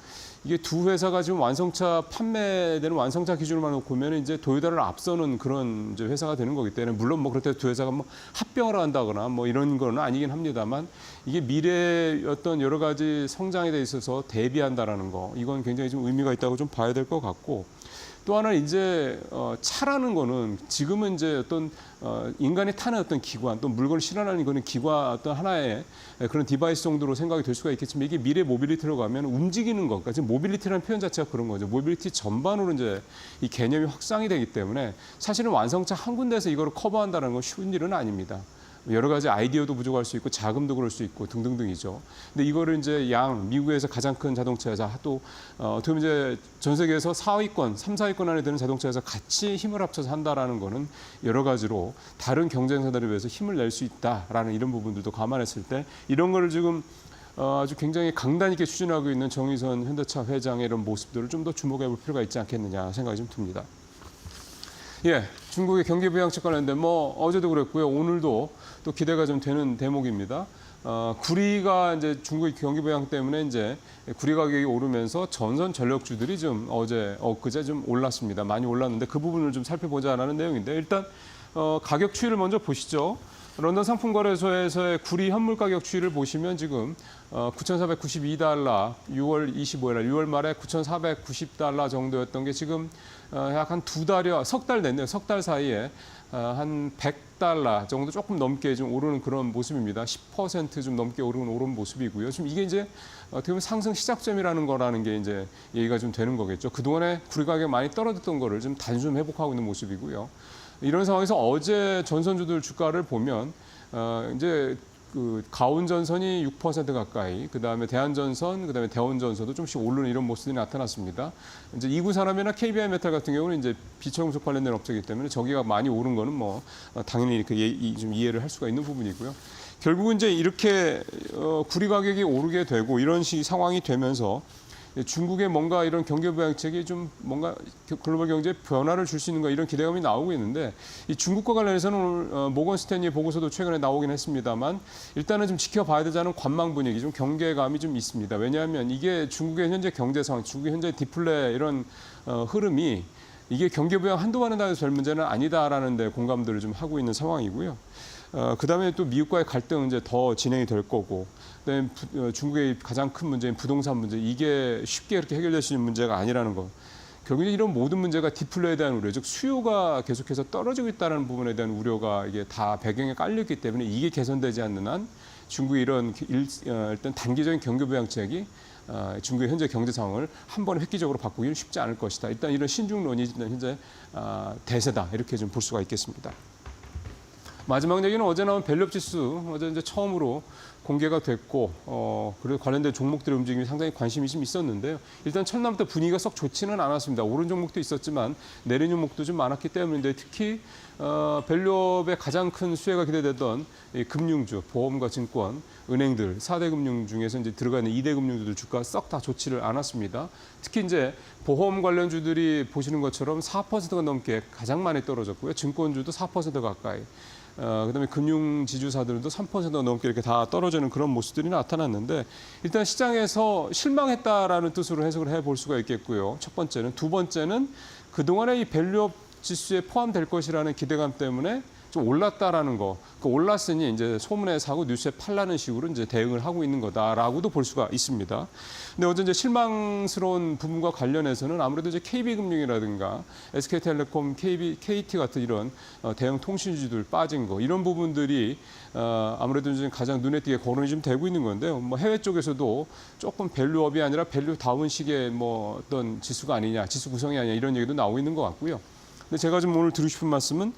이게 두 회사가 지금 완성차 판매되는 완성차 기준으로만 놓고 보면 이제 도요타를 앞서는 그런 이제 회사가 되는 거기 때문에 물론 뭐 그렇다고 두 회사가 뭐 합병을 한다거나 뭐 이런 건 아니긴 합니다만 이게 미래의 어떤 여러 가지 성장에 대 있어서 대비한다라는 거 이건 굉장히 좀 의미가 있다고 좀 봐야 될 것 같고 또 하나는 이제 차라는 거는 지금은 이제 어떤 인간이 타는 어떤 기관 또 물건을 실현하는 그런 기관 어떤 하나의 그런 디바이스 정도로 생각이 될 수가 있겠지만 이게 미래 모빌리티로 가면 움직이는 것, 그러니까 지금 모빌리티라는 표현 자체가 그런 거죠. 모빌리티 전반으로 이제 이 개념이 확장이 되기 때문에 사실은 완성차 한 군데에서 이거를 커버한다는 건 쉬운 일은 아닙니다. 여러 가지 아이디어도 부족할 수 있고 자금도 그럴 수 있고 등등등이죠. 근데 이거를 이제 미국에서 가장 큰 자동차 회사 또 어떻게 보면 이제 전 세계에서 4위권, 3, 4위권 안에 드는 자동차 회사 같이 힘을 합쳐서 한다라는 거는 여러 가지로 다른 경쟁사들에 비해서 힘을 낼 수 있다라는 이런 부분들도 감안했을 때 이런 거를 지금 아주 굉장히 강단 있게 추진하고 있는 정의선 현대차 회장의 이런 모습들을 좀 더 주목해 볼 필요가 있지 않겠느냐 생각이 좀 듭니다. 예, 중국의 경기 부양책 관련된 뭐 어제도 그랬고요. 오늘도 또 기대가 좀 되는 대목입니다. 구리가 이제 중국의 경기 부양 때문에 이제 구리 가격이 오르면서 전선 전력주들이 좀 엊그제 좀 올랐습니다. 많이 올랐는데 그 부분을 좀 살펴보자라는 내용인데 일단 가격 추이를 먼저 보시죠. 런던 상품거래소에서의 구리 현물 가격 추이를 보시면 지금 9,492달러 6월 25일 날 6월 말에 9,490달러 정도였던 게 지금 약 한 두 달여 석 달 됐네요. 석 달 사이에 한 100달러 정도 조금 넘게 좀 오르는 그런 모습입니다. 10% 좀 넘게 오른 모습이고요. 지금 이게 이제 어떻게 보면 상승 시작점이라는 거라는 게 이제 얘기가 좀 되는 거겠죠. 그동안에 구리 가격 많이 떨어졌던 거를 좀 단숨 회복하고 있는 모습이고요. 이런 상황에서 어제 전선주들 주가를 보면 이제 그 가온전선이 6% 가까이, 그 다음에 대한전선, 그 다음에 대원전선도 좀씩 오르는 이런 모습이 나타났습니다. 이제 이구산업이나 KBI메탈 같은 경우는 이제 비철금속 관련된 업체이기 때문에 저기가 많이 오른 거는 뭐 당연히 이렇게 좀 이해를 할 수가 있는 부분이고요. 결국은 이제 이렇게 구리 가격이 오르게 되고 이런 상황이 되면서 중국의 뭔가 이런 경기 부양책이 좀 뭔가 글로벌 경제에 변화를 줄 수 있는 거 이런 기대감이 나오고 있는데 이 중국과 관련해서는 오늘 모건 스탠리 보고서도 최근에 나오긴 했습니다만 일단은 좀 지켜봐야 되자는 관망 분위기 좀 경계감이 좀 있습니다. 왜냐하면 이게 중국의 현재 경제 상황, 중국의 현재 디플레 이런 흐름이 이게 경기 부양 한두 번에 다 될 문제는 아니다라는 데 공감들을 좀 하고 있는 상황이고요. 그다음에 또 미국과의 갈등은 이제 더 진행이 될 거고, 그다음에 중국의 가장 큰 문제인 부동산 문제 이게 쉽게 그렇게 해결될 수 있는 문제가 아니라는 거. 결국에 이런 모든 문제가 디플레에 대한 우려, 즉 수요가 계속해서 떨어지고 있다는 부분에 대한 우려가 이게 다 배경에 깔렸기 때문에 이게 개선되지 않는 한 중국의 이런 일단 단기적인 경기 부양책이 중국의 현재 경제 상황을 한 번에 획기적으로 바꾸기는 쉽지 않을 것이다. 일단 이런 신중론이 현재 대세다 이렇게 좀 볼 수가 있겠습니다. 마지막 얘기는 어제 나온 벨리업 지수 어제 이제 처음으로 공개가 됐고 그리고 관련된 종목들의 움직임이 상당히 관심이 좀 있었는데요. 일단 첫날부터 분위기가 썩 좋지는 않았습니다. 오른 종목도 있었지만 내린 종목도 좀 많았기 때문인데 특히 벨리업의 가장 큰 수혜가 기대되던 이 금융주, 보험과 증권, 은행들 4대 금융 중에서 이제 들어가는 2대 금융주들 주가 썩 다 좋지를 않았습니다. 특히 이제 보험 관련주들이 보시는 것처럼 4%가 넘게 가장 많이 떨어졌고요. 증권주도 4% 가까이. 그다음에 금융 지주사들도 3%가 넘게 이렇게 다 떨어지는 그런 모습들이 나타났는데 일단 시장에서 실망했다라는 뜻으로 해석을 해볼 수가 있겠고요. 첫 번째는. 두 번째는 그동안에 이 밸류업 지수에 포함될 것이라는 기대감 때문에 좀 올랐다라는 거. 그 올랐으니 이제 소문에 사고 뉴스에 팔라는 식으로 이제 대응을 하고 있는 거다라고도 볼 수가 있습니다. 근데 어제 이제 실망스러운 부분과 관련해서는 아무래도 이제 KB금융이라든가 SK텔레콤, KT 같은 이런 대형 통신주들 빠진 거 이런 부분들이 아무래도 이제 가장 눈에 띄게 거론이 좀 되고 있는 건데요. 뭐 해외 쪽에서도 조금 밸류업이 아니라 밸류다운 식의 뭐 어떤 지수가 아니냐, 지수 구성이 아니냐 이런 얘기도 나오고 있는 것 같고요. 근데 제가 좀 오늘 드리고 싶은 말씀은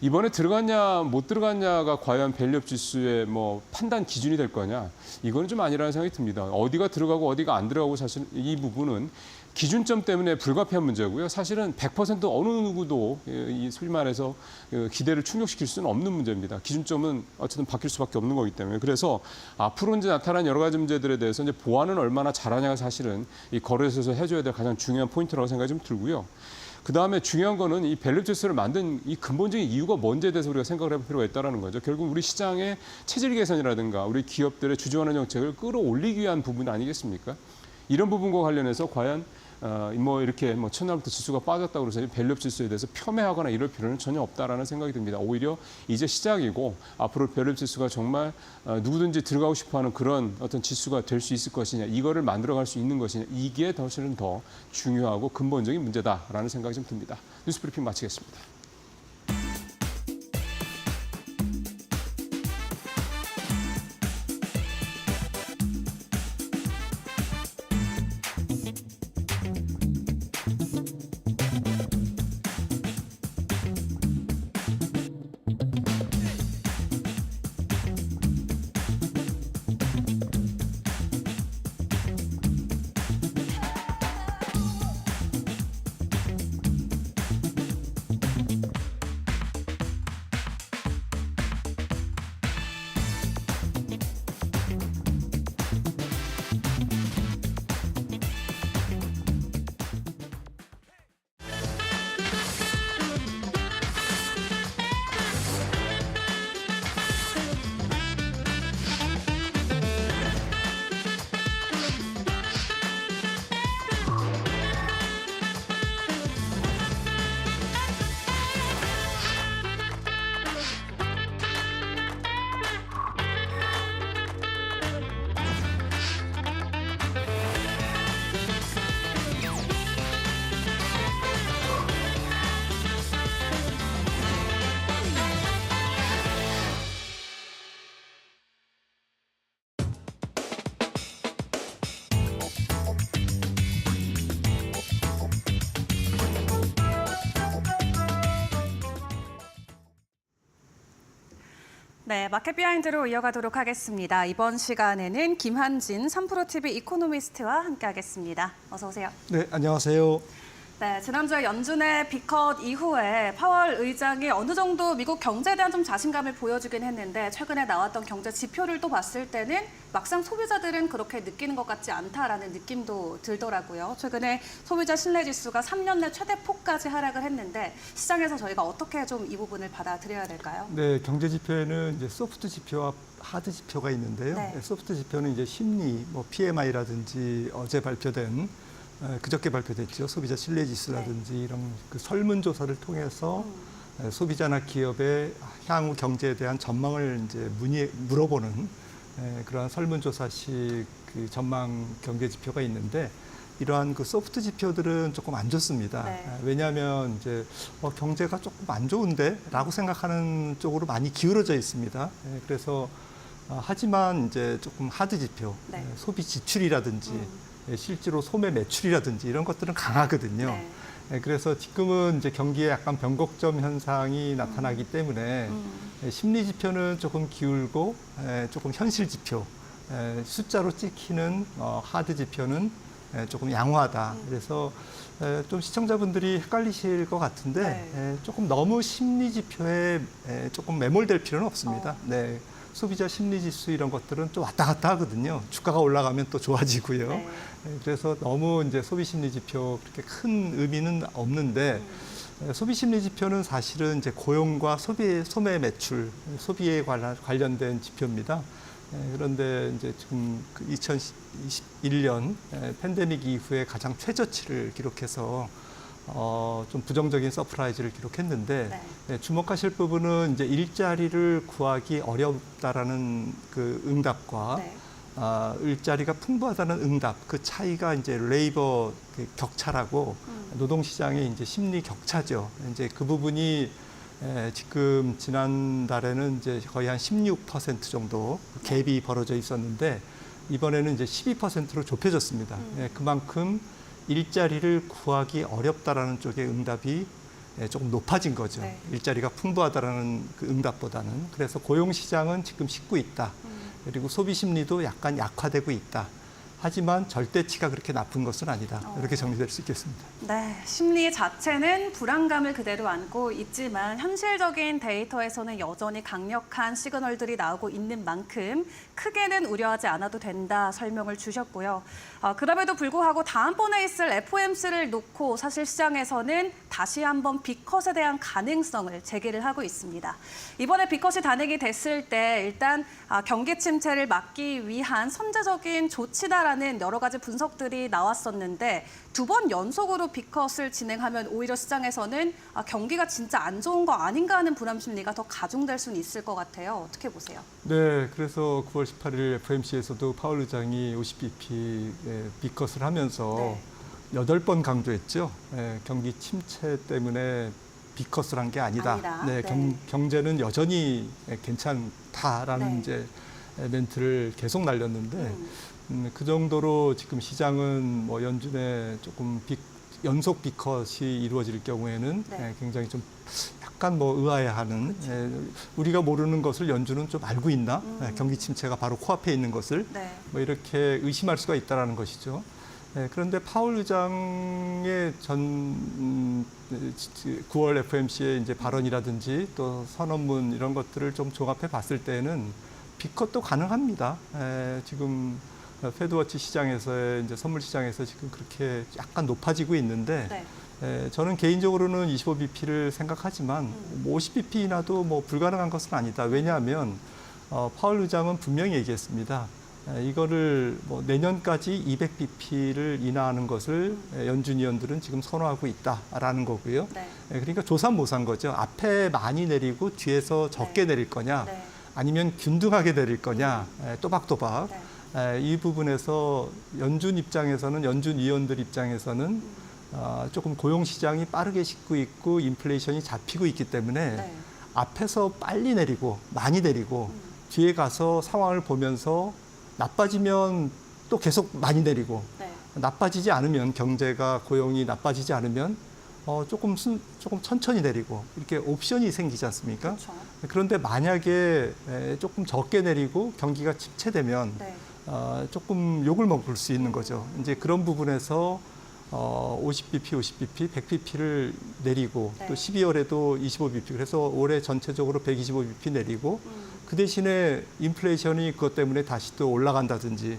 이번에 들어갔냐 못 들어갔냐가 과연 밸류업 지수의 뭐 판단 기준이 될 거냐 이거는 좀 아니라는 생각이 듭니다. 어디가 들어가고 어디가 안 들어가고 사실 이 부분은 기준점 때문에 불가피한 문제고요. 사실은 100% 어느 누구도 이 소위 말해서 기대를 충족시킬 수는 없는 문제입니다. 기준점은 어쨌든 바뀔 수밖에 없는 거기 때문에 그래서 앞으로 이제 나타난 여러 가지 문제들에 대해서 이제 보완은 얼마나 잘하냐가 사실은 이 거래소에서 해줘야 될 가장 중요한 포인트라고 생각이 좀 들고요. 그다음에 중요한 거는 이 밸류업 지수를 만든 이 근본적인 이유가 뭔지에 대해서 우리가 생각을 해볼 필요가 있다는 거죠. 결국 우리 시장의 체질 개선이라든가 우리 기업들의 주주환원 정책을 끌어올리기 위한 부분 아니겠습니까? 이런 부분과 관련해서 과연 이렇게 첫날부터 지수가 빠졌다고 해서 밸류업 지수에 대해서 폄훼하거나 이럴 필요는 전혀 없다라는 생각이 듭니다. 오히려 이제 시작이고 앞으로 밸류업 지수가 정말 누구든지 들어가고 싶어하는 그런 어떤 지수가 될 수 있을 것이냐, 이거를 만들어갈 수 있는 것이냐, 이게 사실은 더 중요하고 근본적인 문제다라는 생각이 좀 듭니다. 뉴스브리핑 마치겠습니다. 네, 마켓 비하인드로 이어가도록 하겠습니다. 이번 시간에는 김한진 3프로TV 이코노미스트와 함께하겠습니다. 어서 오세요. 네, 안녕하세요. 네, 지난주에 연준의 빅컷 이후에 파월 의장이 어느 정도 미국 경제에 대한 좀 자신감을 보여주긴 했는데 최근에 나왔던 경제 지표를 또 봤을 때는 막상 소비자들은 그렇게 느끼는 것 같지 않다라는 느낌도 들더라고요. 최근에 소비자 신뢰지수가 3년 내 최대폭까지 하락을 했는데 시장에서 저희가 어떻게 좀 이 부분을 받아들여야 될까요? 네, 경제 지표에는 이제 소프트 지표와 하드 지표가 있는데요. 네. 소프트 지표는 이제 심리, PMI라든지 어제 발표된 그저께 발표됐죠. 소비자 신뢰지수라든지 네. 이런 그 설문조사를 통해서 소비자나 기업의 향후 경제에 대한 전망을 이제 물어보는 그러한 설문조사식 그 전망 경제 지표가 있는데 이러한 그 소프트 지표들은 조금 안 좋습니다. 네. 왜냐하면 이제 경제가 조금 안 좋은데라고 생각하는 쪽으로 많이 기울어져 있습니다. 그래서 하지만 이제 조금 하드 지표, 네. 소비 지출이라든지 실제로 소매 매출이라든지 이런 것들은 강하거든요. 네. 그래서 지금은 이제 경기에 약간 변곡점 현상이 나타나기 때문에 심리 지표는 조금 기울고 조금 현실 지표, 숫자로 찍히는 하드 지표는 조금 양호하다. 그래서 좀 시청자분들이 헷갈리실 것 같은데 네. 조금 너무 심리 지표에 조금 매몰될 필요는 없습니다. 네. 소비자 심리 지수 이런 것들은 좀 왔다 갔다 하거든요. 주가가 올라가면 또 좋아지고요. 네. 그래서 너무 이제 소비 심리 지표 그렇게 큰 의미는 없는데 소비 심리 지표는 사실은 이제 고용과 소매 매출, 소비에 관련된 지표입니다. 그런데 이제 지금 2021년 팬데믹 이후에 가장 최저치를 기록해서 좀 부정적인 서프라이즈를 기록했는데 네. 주목하실 부분은 이제 일자리를 구하기 어렵다라는 그 응답과 네. 일자리가 풍부하다는 응답, 그 차이가 이제 레이버 격차라고 노동시장의 이제 심리 격차죠. 이제 그 부분이 지금 지난달에는 이제 거의 한 16% 정도 갭이 벌어져 있었는데 이번에는 이제 12%로 좁혀졌습니다. 그만큼 일자리를 구하기 어렵다라는 쪽의 응답이 조금 높아진 거죠. 네. 일자리가 풍부하다라는 그 응답보다는. 그래서 고용 시장은 지금 식고 있다. 그리고 소비 심리도 약간 약화되고 있다. 하지만 절대치가 그렇게 나쁜 것은 아니다. 이렇게 정리될 수 있겠습니다. 네, 심리 자체는 불안감을 그대로 안고 있지만 현실적인 데이터에서는 여전히 강력한 시그널들이 나오고 있는 만큼 크게는 우려하지 않아도 된다 설명을 주셨고요. 그럼에도 불구하고 다음번에 있을 FOMC를 놓고 사실 시장에서는 다시 한번 빅컷에 대한 가능성을 제기를 하고 있습니다. 이번에 빅컷이 단행이 됐을 때 일단 경기 침체를 막기 위한 선제적인 조치다라는 있다라는 여러 가지 분석들이 나왔었는데 두 번 연속으로 B컷을 진행하면 오히려 시장에서는 경기가 진짜 안 좋은 거 아닌가 하는 불안 심리가 더 가중될 수는 있을 것 같아요. 어떻게 보세요? 네, 그래서 9월 18일 FOMC에서도 파월 의장이 50bp B컷을 하면서 네. 8번 강조했죠. 경기 침체 때문에 B컷을 한 게 아니다. 네. 경제는 여전히 괜찮다라는 네. 이제 멘트를 계속 날렸는데 그 정도로 지금 시장은 뭐 연준의 조금 연속 B컷이 이루어질 경우에는 네. 굉장히 좀 약간 뭐 의아해하는 우리가 모르는 것을 연준은 좀 알고 있나? 경기 침체가 바로 코앞에 있는 것을 네. 뭐 이렇게 의심할 수가 있다라는 것이죠. 그런데 파월 의장의 9월 FOMC의 이제 발언이라든지 또 선언문 이런 것들을 좀 종합해 봤을 때는 B컷도 가능합니다. 지금 페드워치 시장에서의 이제 선물 시장에서 지금 그렇게 약간 높아지고 있는데 네. 저는 개인적으로는 25bp를 생각하지만 50bp나도 뭐 불가능한 것은 아니다. 왜냐하면 파월 의장은 분명히 얘기했습니다. 이거를 뭐 내년까지 200bp를 인하하는 것을 연준 위원들은 지금 선호하고 있다라는 거고요. 네. 그러니까 조삼모사인 거죠. 앞에 많이 내리고 뒤에서 적게 내릴 거냐, 네. 아니면 균등하게 내릴 거냐, 또박또박. 네. 이 부분에서 연준 입장에서는, 연준 위원들 입장에서는 조금 고용 시장이 빠르게 식고 있고 인플레이션이 잡히고 있기 때문에 네. 앞에서 빨리 내리고 많이 내리고 뒤에 가서 상황을 보면서 나빠지면 또 계속 많이 내리고 네. 나빠지지 않으면 경제가 고용이 나빠지지 않으면 조금 천천히 내리고 이렇게 옵션이 생기지 않습니까? 그렇죠. 그런데 만약에 조금 적게 내리고 경기가 침체되면 네. 조금 욕을 먹을 수 있는 거죠. 이제 그런 부분에서 50bp, 50bp, 100bp를 내리고 네. 또 12월에도 25bp 그래서 올해 전체적으로 125bp 내리고 그 대신에 인플레이션이 그것 때문에 다시 또 올라간다든지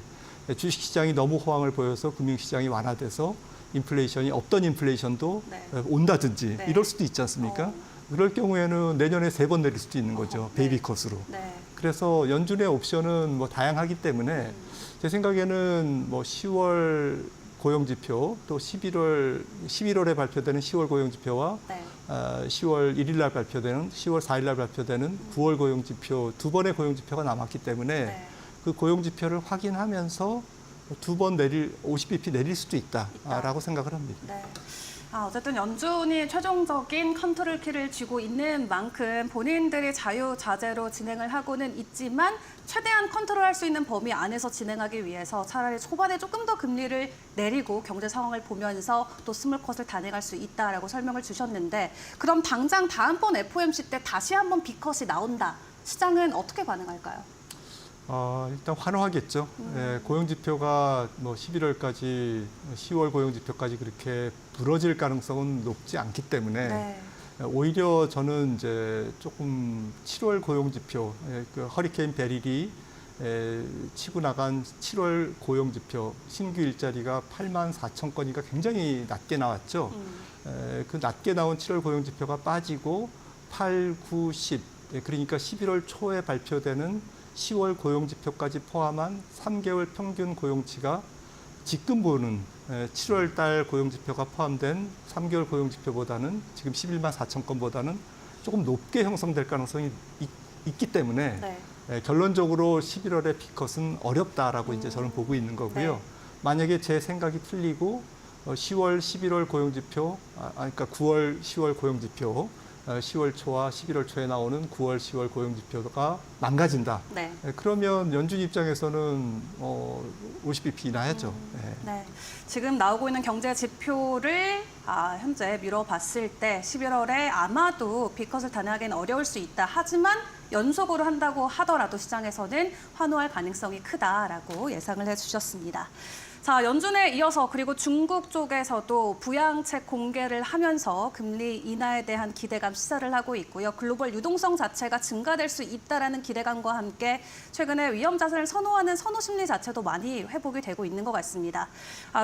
주식시장이 너무 호황을 보여서 금융시장이 완화돼서 인플레이션이 없던 인플레이션도 네. 온다든지 네. 이럴 수도 있지 않습니까? 그럴 경우에는 내년에 3번 내릴 수도 있는 거죠. 네. 베이비 컷으로. 네. 그래서 연준의 옵션은 뭐 다양하기 때문에 제 생각에는 뭐 10월 고용지표 또 11월에 발표되는 10월 고용지표와 네. 10월 1일 날 발표되는 10월 4일 날 발표되는 9월 고용지표 두 번의 고용지표가 남았기 때문에 네. 그 고용지표를 확인하면서 2번 50bp 내릴 수도 있다라고 생각을 합니다. 네. 어쨌든 연준이 최종적인 컨트롤 키를 쥐고 있는 만큼 본인들이 자유자재로 진행을 하고는 있지만 최대한 컨트롤할 수 있는 범위 안에서 진행하기 위해서 차라리 초반에 조금 더 금리를 내리고 경제 상황을 보면서 또 스몰컷을 단행할 수 있다라고 설명을 주셨는데 그럼 당장 다음번 FOMC 때 다시 한번 B컷이 나온다. 시장은 어떻게 반응할까요? 일단 환호하겠죠. 고용지표가 뭐 11월까지, 10월 고용지표까지 그렇게 부러질 가능성은 높지 않기 때문에 네. 오히려 저는 이제 조금 7월 고용지표, 그 허리케인 베릴이 치고 나간 7월 고용지표 신규 일자리가 8만 4천 건이니까 굉장히 낮게 나왔죠. 그 낮게 나온 7월 고용지표가 빠지고 8, 9, 10, 그러니까 11월 초에 발표되는 10월 고용지표까지 포함한 3개월 평균 고용치가 지금 보는 7월 달 고용지표가 포함된 3개월 고용지표보다는 지금 11만 4천 건보다는 조금 높게 형성될 가능성이 있기 때문에 네. 결론적으로 11월의 B컷은 어렵다라고 이제 저는 보고 있는 거고요. 네. 만약에 제 생각이 틀리고 10월, 11월 고용지표, 그러니까 9월, 10월 고용지표 10월 초와 11월 초에 나오는 9월, 10월 고용지표가 망가진다. 네. 그러면 연준 입장에서는 50bp 인하야죠. 네. 지금 나오고 있는 경제 지표를 현재 미뤄봤을 때 11월에 아마도 B컷을 단행하기는 어려울 수 있다. 하지만 연속으로 한다고 하더라도 시장에서는 환호할 가능성이 크다라고 예상을 해주셨습니다. 자, 연준에 이어서 그리고 중국 쪽에서도 부양책 공개를 하면서 금리 인하에 대한 기대감 시사를 하고 있고요. 글로벌 유동성 자체가 증가될 수 있다라는 기대감과 함께 최근에 위험 자산을 선호하는 선호 심리 자체도 많이 회복이 되고 있는 것 같습니다.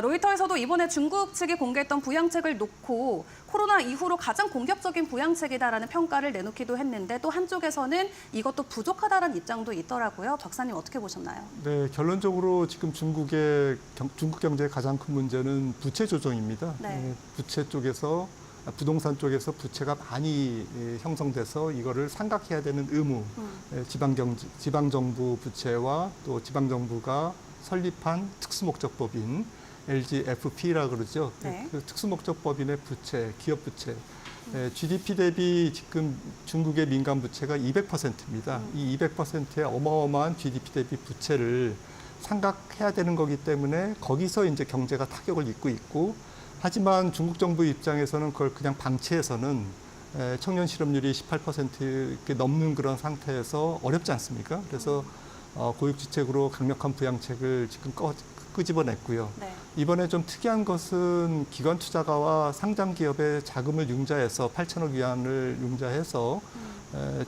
로이터에서도 이번에 중국 측이 공개했던 부양책을 중국을 놓고 코로나 이후로 가장 공격적인 부양책이다라는 평가를 내놓기도 했는데 또 한쪽에서는 이것도 부족하다는 입장도 있더라고요. 박사님 어떻게 보셨나요? 네, 결론적으로 지금 중국 경제의 가장 큰 문제는 부채 조정입니다. 네. 부채 쪽에서 부동산 쪽에서 부채가 많이 형성돼서 이거를 상각해야 되는 의무, 지방정부 부채와 또 지방정부가 설립한 특수목적법인 LGFP라 그러죠. 네. 그 특수목적법인의 부채, 기업 부채, GDP 대비 지금 중국의 민간 부채가 200%입니다. 이 200%의 어마어마한 GDP 대비 부채를 상각해야 되는 거기 때문에 거기서 이제 경제가 타격을 입고 있고, 하지만 중국 정부 입장에서는 그걸 그냥 방치해서는 청년 실업률이 18% 이렇게 넘는 그런 상태에서 어렵지 않습니까? 그래서 고육지책으로 강력한 부양책을 지금 끄집어냈고요. 네. 이번에 좀 특이한 것은 기관 투자가와 상장 기업의 자금을 융자해서 8천억 위안을 융자해서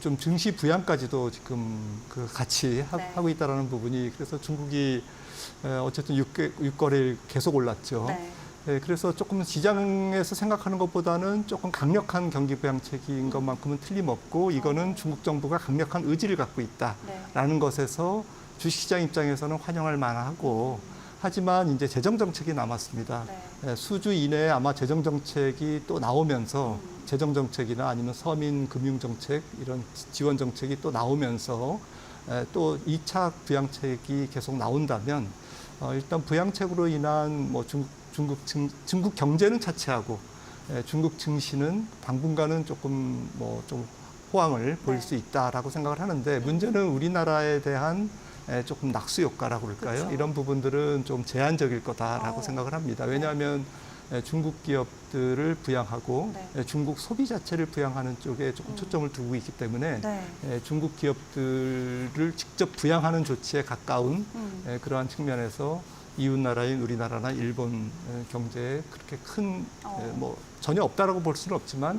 좀 증시 부양까지도 지금 같이 네. 하고 있다라는 부분이, 그래서 중국이 어쨌든 6거래일 계속 올랐죠. 네. 네, 그래서 조금 시장에서 생각하는 것보다는 조금 강력한 경기 부양책인 것만큼은 틀림없고, 이거는 중국 정부가 강력한 의지를 갖고 있다라는 것에서 주식시장 입장에서는 환영할 만하고, 하지만 이제 재정 정책이 남았습니다. 네. 수주 이내에 아마 재정 정책이 또 나오면서 재정 정책이나 아니면 서민 금융 정책 이런 지원 정책이 또 나오면서 또 2차 부양책이 계속 나온다면 일단 부양책으로 인한 뭐 중국 경제는 차치하고 중국 증시는 당분간은 조금 좀 호황을 보일 수 있다라고 생각을 하는데, 문제는 우리나라에 대한 조금 낙수 효과라고 그럴까요? 그렇죠. 이런 부분들은 좀 제한적일 거다라고 생각을 합니다. 왜냐하면 중국 기업들을 부양하고 중국 소비 자체를 부양하는 쪽에 조금 초점을 두고 있기 때문에 중국 기업들을 직접 부양하는 조치에 가까운 그러한 측면에서 이웃 나라인 우리나라나 일본 경제에 그렇게 큰 뭐 전혀 없다라고 볼 수는 없지만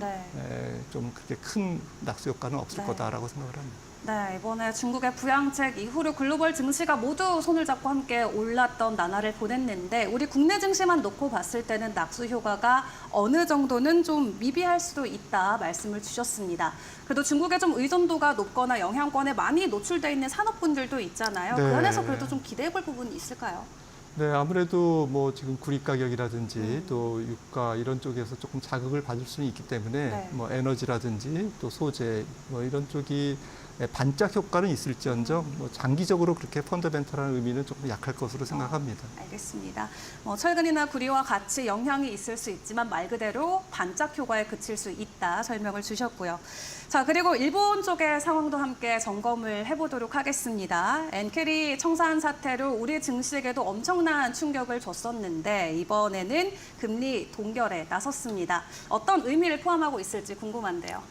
좀 그렇게 큰 낙수 효과는 없을 거다라고 생각을 합니다. 네, 이번에 중국의 부양책 이후로 글로벌 증시가 모두 손을 잡고 함께 올랐던 나날을 보냈는데, 우리 국내 증시만 놓고 봤을 때는 낙수 효과가 어느 정도는 좀 미비할 수도 있다 말씀을 주셨습니다. 그래도 중국의 좀 의존도가 높거나 영향권에 많이 노출돼 있는 산업군들도 있잖아요. 그 안에서 그래도 좀 기대해 볼 부분이 있을까요? 네, 아무래도 뭐 지금 구리 가격이라든지 또 유가 이런 쪽에서 조금 자극을 받을 수는 있기 때문에 뭐 에너지라든지 또 소재 뭐 이런 쪽이 반짝 효과는 있을지언정 뭐 장기적으로 그렇게 펀더멘털한 의미는 조금 약할 것으로 생각합니다. 알겠습니다. 뭐 철근이나 구리와 같이 영향이 있을 수 있지만 말 그대로 반짝 효과에 그칠 수 있다 설명을 주셨고요. 자, 그리고 일본 쪽의 상황도 함께 점검을 해보도록 하겠습니다. 엔캐리 청산 사태로 우리 증시에게도 엄청난 충격을 줬었는데 이번에는 금리 동결에 나섰습니다. 어떤 의미를 포함하고 있을지 궁금한데요.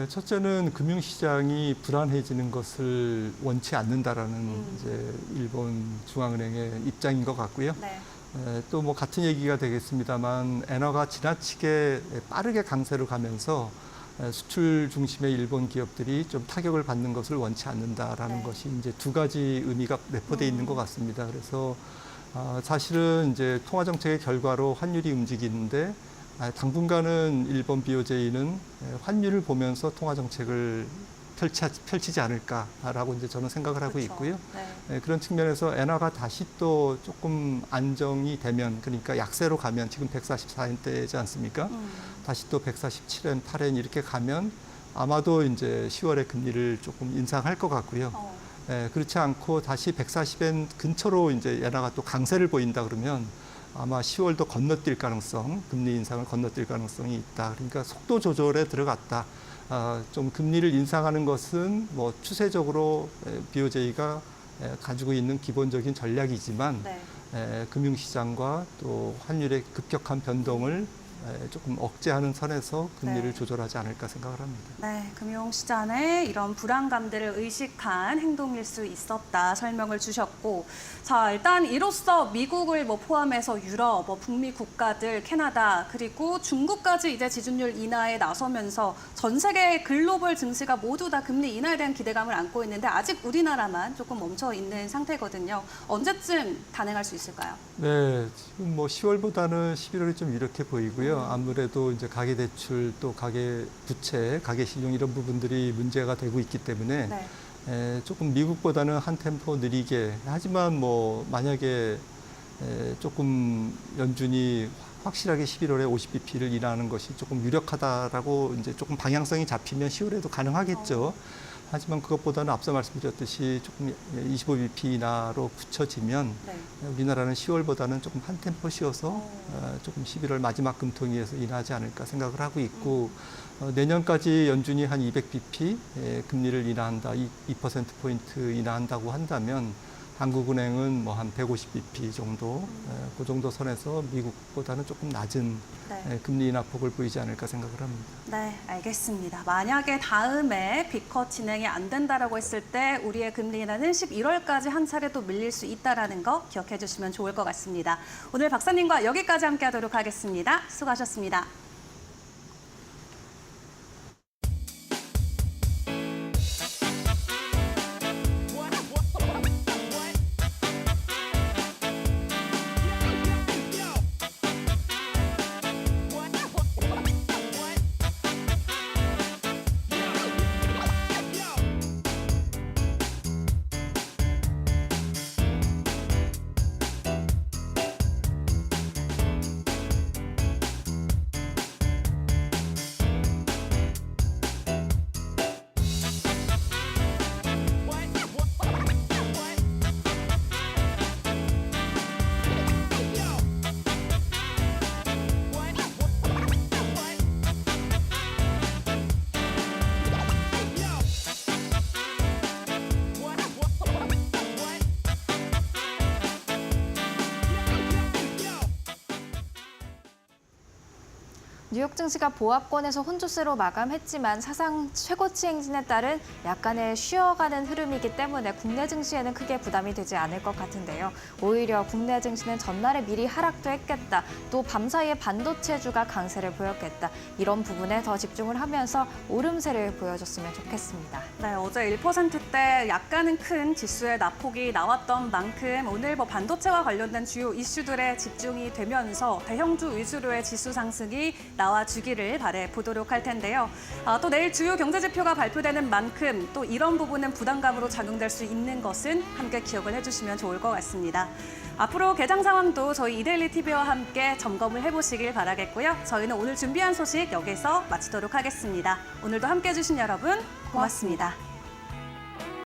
첫째는 금융시장이 불안해지는 것을 원치 않는다라는 이제 일본 중앙은행의 입장인 것 같고요. 또 뭐 같은 얘기가 되겠습니다만 엔화가 지나치게 빠르게 강세로 가면서 수출 중심의 일본 기업들이 좀 타격을 받는 것을 원치 않는다라는 것이 이제 두 가지 의미가 내포되어 있는 것 같습니다. 그래서 사실은 이제 통화 정책의 결과로 환율이 움직이는데 당분간은 일본 BOJ는 환율을 보면서 통화 정책을 펼치지 않을까라고 이제 저는 생각을 하고 있고요. 그런 측면에서 엔화가 다시 또 조금 안정이 되면, 그러니까 약세로 가면 지금 144엔대지 않습니까? 다시 또 147엔, 8엔 이렇게 가면 아마도 이제 10월에 금리를 조금 인상할 것 같고요. 그렇지 않고 다시 140엔 근처로 이제 엔화가 또 강세를 보인다 그러면 아마 10월도 건너뛸 가능성, 금리 인상을 건너뛸 가능성이 있다. 그러니까 속도 조절에 들어갔다. 좀 금리를 인상하는 것은 뭐 추세적으로 BOJ가 가지고 있는 기본적인 전략이지만 금융시장과 또 환율의 급격한 변동을 조금 억제하는 선에서 금리를 조절하지 않을까 생각을 합니다. 네, 금융시장의 이런 불안감들을 의식한 행동일 수 있었다 설명을 주셨고, 자, 일단 이로써 미국을 뭐 포함해서 유럽, 뭐 북미 국가들, 캐나다, 그리고 중국까지 이제 지준율 인하에 나서면서 전 세계 글로벌 증시가 모두 다 금리 인하에 대한 기대감을 안고 있는데 아직 우리나라만 조금 멈춰 있는 상태거든요. 언제쯤 단행할 수 있을까요? 네, 지금 뭐 10월보다는 11월이 좀 이렇게 보이고요. 같고요. 아무래도 이제 가계 대출 또 가계 부채, 가계 신용 이런 부분들이 문제가 되고 있기 때문에 네. 조금 미국보다는 한 템포 느리게 하지만 뭐 만약에 조금 연준이 확실하게 11월에 50bp를 인하하는 것이 조금 유력하다라고 이제 조금 방향성이 잡히면 10월에도 가능하겠죠. 하지만 그것보다는 앞서 말씀드렸듯이 조금 25bp 인하로 굳혀지면 네. 우리나라는 10월보다는 조금 한 템포 쉬어서 조금 11월 마지막 금통위에서 인하하지 않을까 생각을 하고 있고 내년까지 연준이 한 200bp 금리를 인하한다, 2%포인트 인하한다고 한다면 한국은행은 뭐 한 150bp 정도, 그 정도 선에서 미국보다는 조금 낮은 네. 금리 인하폭을 보이지 않을까 생각을 합니다. 네, 알겠습니다. 만약에 다음에 빅컷 진행이 안 된다라고 했을 때 우리의 금리 인하는 11월까지 한 차례 또 밀릴 수 있다라는 거 기억해 주시면 좋을 것 같습니다. 오늘 박사님과 여기까지 함께하도록 하겠습니다. 수고하셨습니다. 뉴욕 증시가 보합권에서 혼조세로 마감했지만 사상 최고치 행진에 따른 약간의 쉬어가는 흐름이기 때문에 국내 증시에는 크게 부담이 되지 않을 것 같은데요. 오히려 국내 증시는 전날에 미리 하락도 했겠다. 또 밤사이에 반도체주가 강세를 보였겠다. 이런 부분에 더 집중을 하면서 오름세를 보여줬으면 좋겠습니다. 네, 어제 1%대 약간은 큰 지수의 낙폭이 나왔던 만큼 오늘 뭐 반도체와 관련된 주요 이슈들에 집중이 되면서 대형주 위주로의 지수 상승이 나와주기를 바라보도록 할 텐데요. 또 내일 주요 경제지표가 발표되는 만큼 또 이런 부분은 부담감으로 작용될 수 있는 것은 함께 기억을 해주시면 좋을 것 같습니다. 앞으로 개장 상황도 저희 이데일리 TV와 함께 점검을 해보시길 바라겠고요. 저희는 오늘 준비한 소식 여기서 마치도록 하겠습니다. 오늘도 함께해 주신 여러분 고맙습니다.